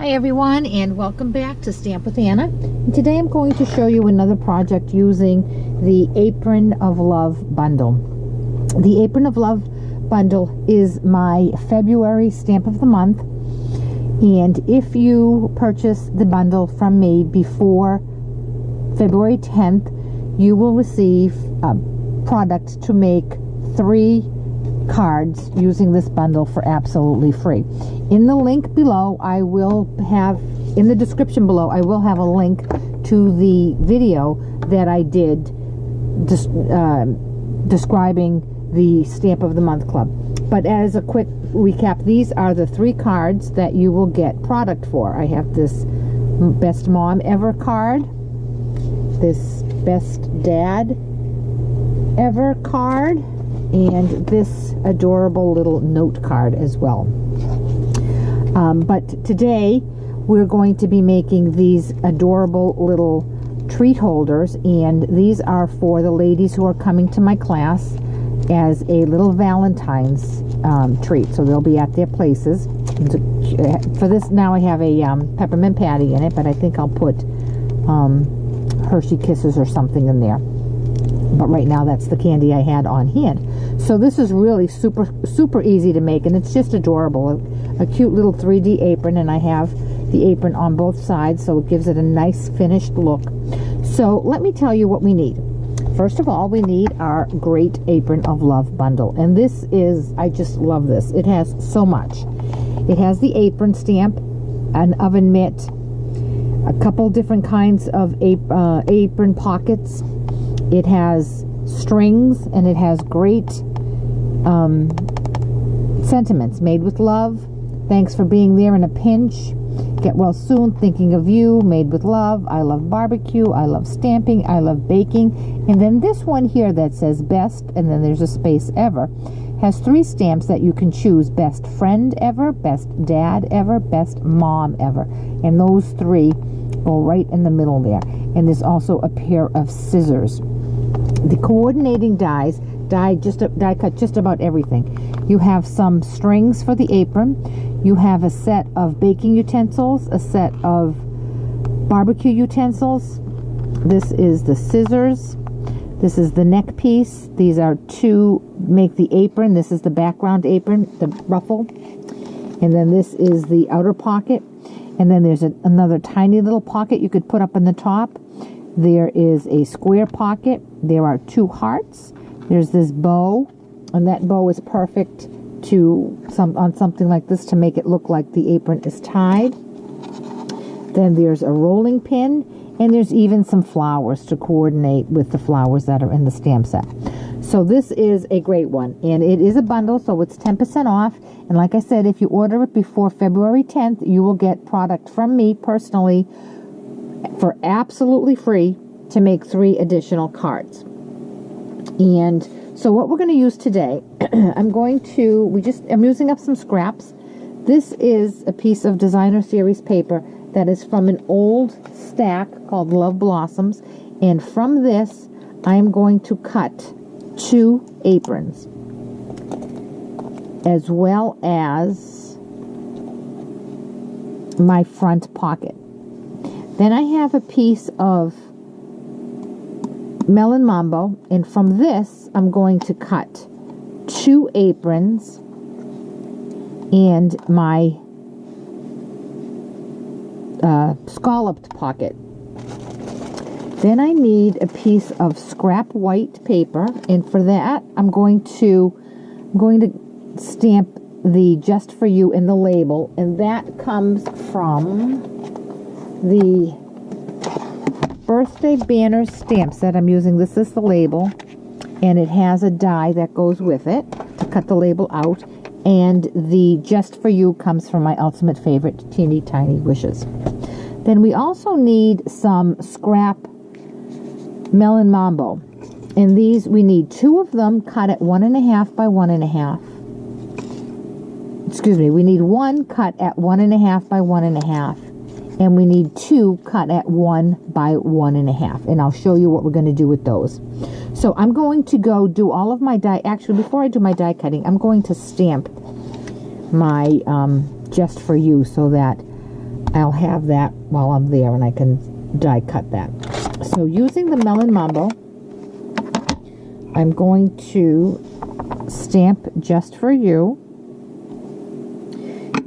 Hi everyone, and welcome back to Stamp with Anna. And today I'm going to show you another project using the Apron of Love bundle. The Apron of Love bundle is my February stamp of the month, and if you purchase the bundle from me before February 10th, you will receive a product to make 3 cards using this bundle for absolutely free. In the link below, I will have, in the description below, I will have a link to the video that I did describing the Stamp of the Month Club. But as a quick recap, these are the 3 cards that you will get product for. I have this Best Mom Ever card, this Best Dad Ever card, and this adorable little note card as well. But today we're going to be making these adorable little treat holders, and these are for the ladies who are coming to my class as a little Valentine's treat. So they'll be at their places. For this now I have a peppermint patty in it, but I think I'll put Hershey Kisses or something in there. But right now that's the candy I had on hand. So this is really super easy to make, and it's just adorable. A cute little 3D apron, and I have the apron on both sides, so it gives it a nice finished look. So let me tell you what we need. First of all, we need our great Apron of Love bundle, and this is, I just love this. It has so much. It has the apron stamp, an oven mitt, a couple different kinds of apron pockets. It has strings, and it has great sentiments. Made with love, thanks for being there in a pinch, get well soon, thinking of you, made with love, I love barbecue, I love stamping, I love baking. And then this one here that says best, and then there's a space ever, has 3 stamps that you can choose: best friend ever, best dad ever, best mom ever. And those 3 go right in the middle there. And there's also a pair of scissors. The coordinating dies die cut just about everything. You have some strings for the apron. You have a set of baking utensils, a set of barbecue utensils. This is the scissors. This is the neck piece. These are to make the apron. This is the background apron, the ruffle. And then this is the outer pocket. And then there's another tiny little pocket you could put up in the top. There is a square pocket. There are 2 hearts. There's this bow, and that bow is perfect on something like this to make it look like the apron is tied. Then there's a rolling pin, and there's even some flowers to coordinate with the flowers that are in the stamp set. So this is a great one, and it is a bundle, so it's 10% off. And like I said, if you order it before February 10th, you will get product from me personally for absolutely free to make 3 additional cards. And so what we're going to use today, I'm using up some scraps. This is a piece of designer series paper that is from an old stack called Love Blossoms, and from this I'm going to cut 2 aprons, as well as my front pocket. Then I have a piece of Melon Mambo, and from this I'm going to cut 2 aprons and my scalloped pocket. Then I need a piece of scrap white paper, and for that I'm going to stamp the Just For You in the label, and that comes from the birthday banner stamp set I'm using. This is the label, and it has a die that goes with it to cut the label out, and the Just For You comes from my ultimate favorite, Teeny Tiny Wishes. Then we also need some scrap Melon Mambo, and these we need 2 of them cut at 1.5 by 1.5. Excuse me, we need 1 cut at 1.5 by 1.5. And we need 2 cut at 1 by 1.5, and I'll show you what we're going to do with those. So I'm going to go do all of my die. Actually, before I do my die cutting, I'm going to stamp my Just For You so that I'll have that while I'm there and I can die cut that. So using the Melon Mambo, I'm going to stamp Just For You,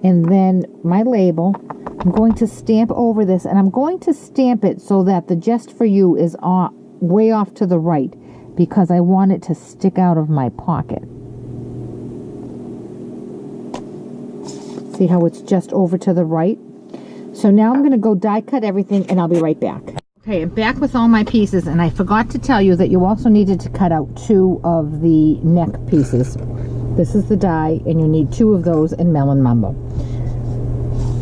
and then my label, I'm going to stamp over this, and I'm going to stamp it so that the Just For You is way off to the right, because I want it to stick out of my pocket. See how it's just over to the right? So now I'm going to go die cut everything, and I'll be right back. Okay, I'm back with all my pieces, and I forgot to tell you that you also needed to cut out 2 of the neck pieces. This is the die, and you need 2 of those in Melon Mambo.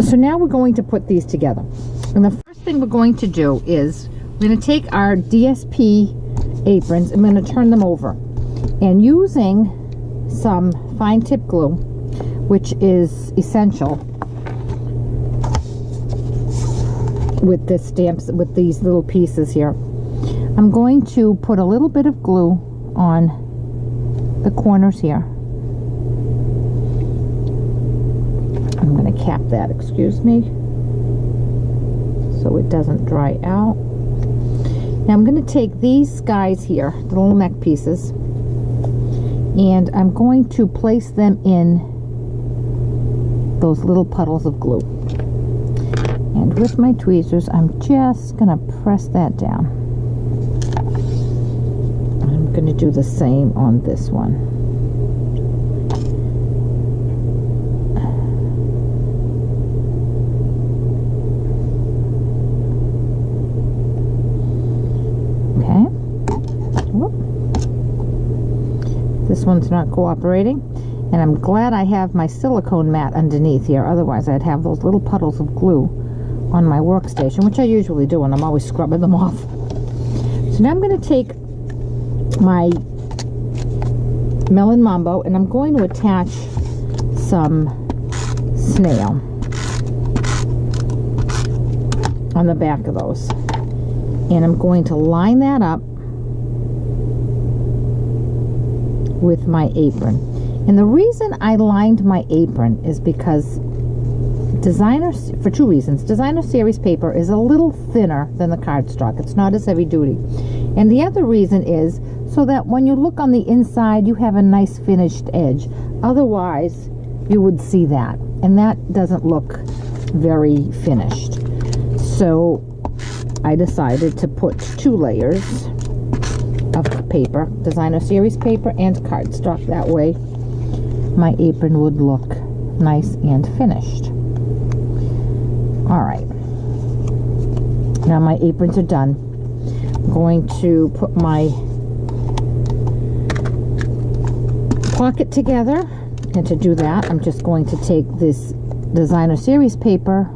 So now we're going to put these together. And the first thing we're going to do is we're going to take our DSP aprons, I'm going to turn them over. And using some fine tip glue, which is essential with this stamps, with these little pieces here, I'm going to put a little bit of glue on the corners here. I'm going to cap that, excuse me, so it doesn't dry out. Now I'm going to take these guys here, the little neck pieces, and I'm going to place them in those little puddles of glue. And with my tweezers, I'm just going to press that down. I'm going to do the same on this one. This one's not cooperating, and I'm glad I have my silicone mat underneath here, otherwise I'd have those little puddles of glue on my workstation, which I usually do, and I'm always scrubbing them off. So now I'm going to take my Melon Mambo, and I'm going to attach some snail on the back of those, and I'm going to line that up with my apron. And the reason I lined my apron is because for 2 reasons. Designer Series paper is a little thinner than the cardstock. It's not as heavy duty. And the other reason is so that when you look on the inside, you have a nice finished edge. Otherwise, you would see that. And that doesn't look very finished. So I decided to put 2 layers of paper, Designer Series paper and cardstock. That way my apron would look nice and finished. Alright, now my aprons are done. I'm going to put my pocket together, and to do that I'm just going to take this Designer Series paper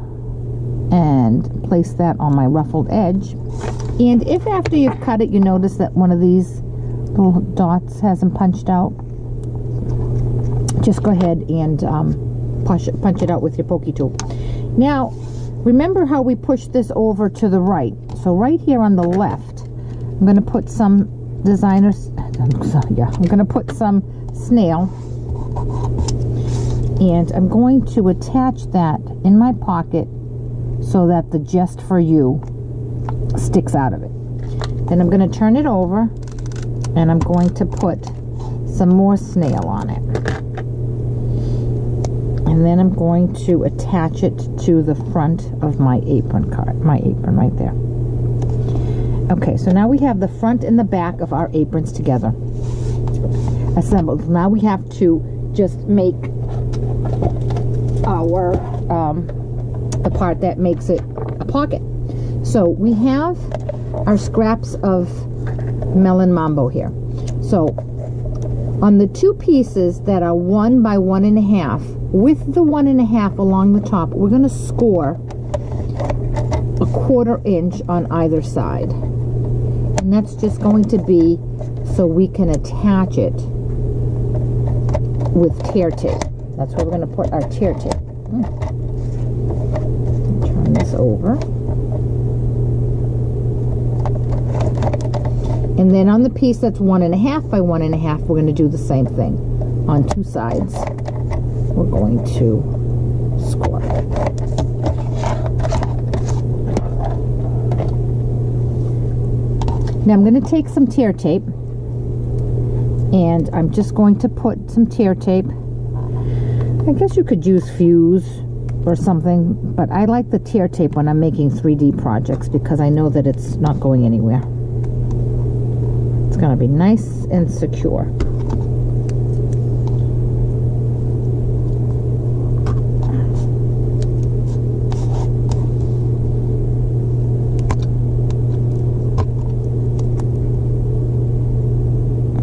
and place that on my ruffled edge. And if after you've cut it you notice that one of these little dots hasn't punched out, just go ahead and punch it out with your pokey tool. Now remember how we pushed this over to the right. So right here on the left, I'm going to put some I'm going to put some snail, and I'm going to attach that in my pocket so that the Just For You sticks out of it. Then I'm going to turn it over, and I'm going to put some more snail on it, and then I'm going to attach it to the front of my apron right there. Okay, so now we have the front and the back of our aprons together assembled. Now we have to just make our the part that makes it a pocket. So we have our scraps of Melon Mambo here. So on the 2 pieces that are 1 by 1.5, with the 1.5 along the top, we're going to score a 1/4 inch on either side, and that's just going to be so we can attach it with tear tape. That's where we're going to put our tear tape. Turn this over. And then on the piece that's 1.5 by 1.5, we're going to do the same thing. On 2 sides, we're going to score. Now I'm going to take some tear tape, and I'm just going to put some tear tape. I guess you could use fuse or something, but I like the tear tape when I'm making 3D projects because I know that it's not going anywhere. It's going to be nice and secure.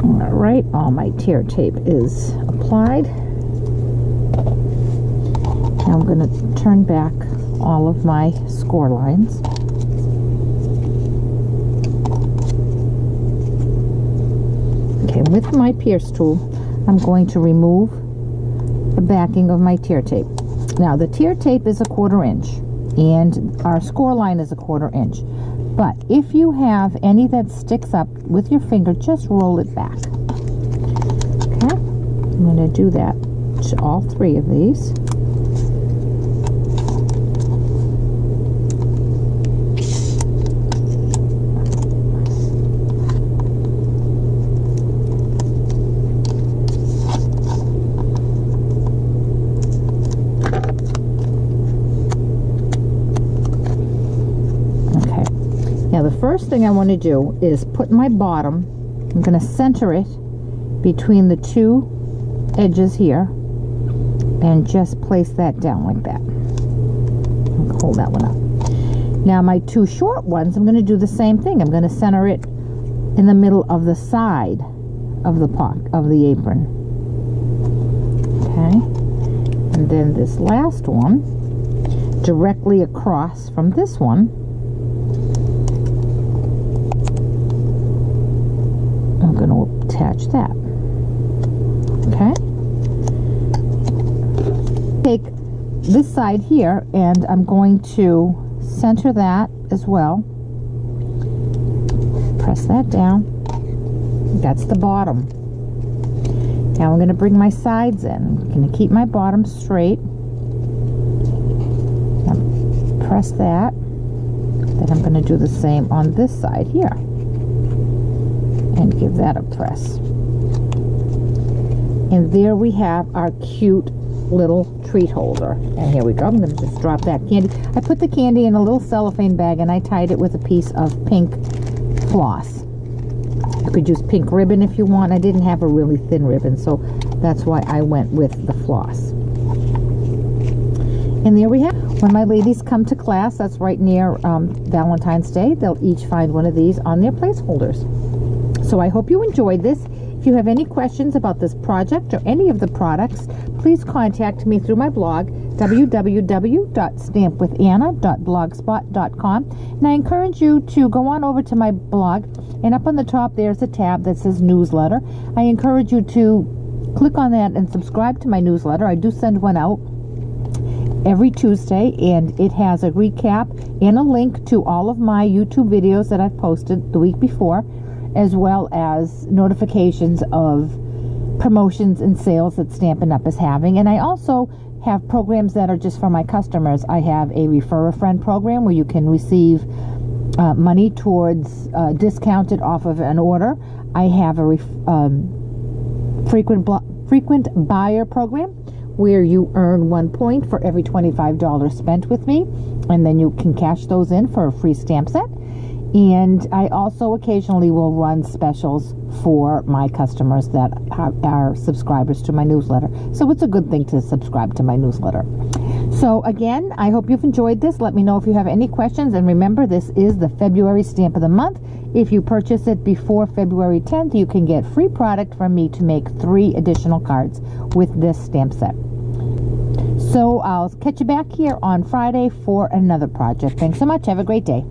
Alright, all my tear tape is applied. Now I'm going to turn back all of my score lines. Okay, with my pierce tool, I'm going to remove the backing of my tear tape. Now the tear tape is a 1/4 inch and our score line is a 1/4 inch. But if you have any that sticks up with your finger, just roll it back. Okay, I'm going to do that to all 3 of these. Now the first thing I want to do is put my bottom, I'm going to center it between the 2 edges here and just place that down like that. Hold that one up. Now my 2 short ones, I'm going to do the same thing. I'm going to center it in the middle of the side of the pot, of the apron. Okay, and then this last one directly across from this one. I'm going to attach that. Okay. Take this side here and I'm going to center that as well. Press that down. That's the bottom. Now I'm going to bring my sides in. I'm going to keep my bottom straight. Now press that. Then I'm going to do the same on this side here. And give that a press. And there we have our cute little treat holder. And here we go. I'm going to just drop that candy. I put the candy in a little cellophane bag and I tied it with a piece of pink floss. You could use pink ribbon if you want. I didn't have a really thin ribbon, so that's why I went with the floss. And there we have. When my ladies come to class, that's right near Valentine's Day, they'll each find one of these on their placeholders. So I hope you enjoyed this. If you have any questions about this project or any of the products, please contact me through my blog, www.stampwithanna.blogspot.com. And I encourage you to go on over to my blog, and up on the top there's a tab that says newsletter. I encourage you to click on that and subscribe to my newsletter. I do send one out every Tuesday, and it has a recap and a link to all of my YouTube videos that I've posted the week before, as well as notifications of promotions and sales that Stampin' Up! Is having. And I also have programs that are just for my customers. I have a Refer a Friend program where you can receive money towards discounted off of an order. I have a frequent buyer program where you earn 1 point for every $25 spent with me, and then you can cash those in for a free stamp set. And I also occasionally will run specials for my customers that are subscribers to my newsletter. So it's a good thing to subscribe to my newsletter. So again, I hope you've enjoyed this. Let me know if you have any questions. And remember, this is the February stamp of the month. If you purchase it before February 10th, you can get free product from me to make 3 additional cards with this stamp set. So I'll catch you back here on Friday for another project. Thanks so much. Have a great day.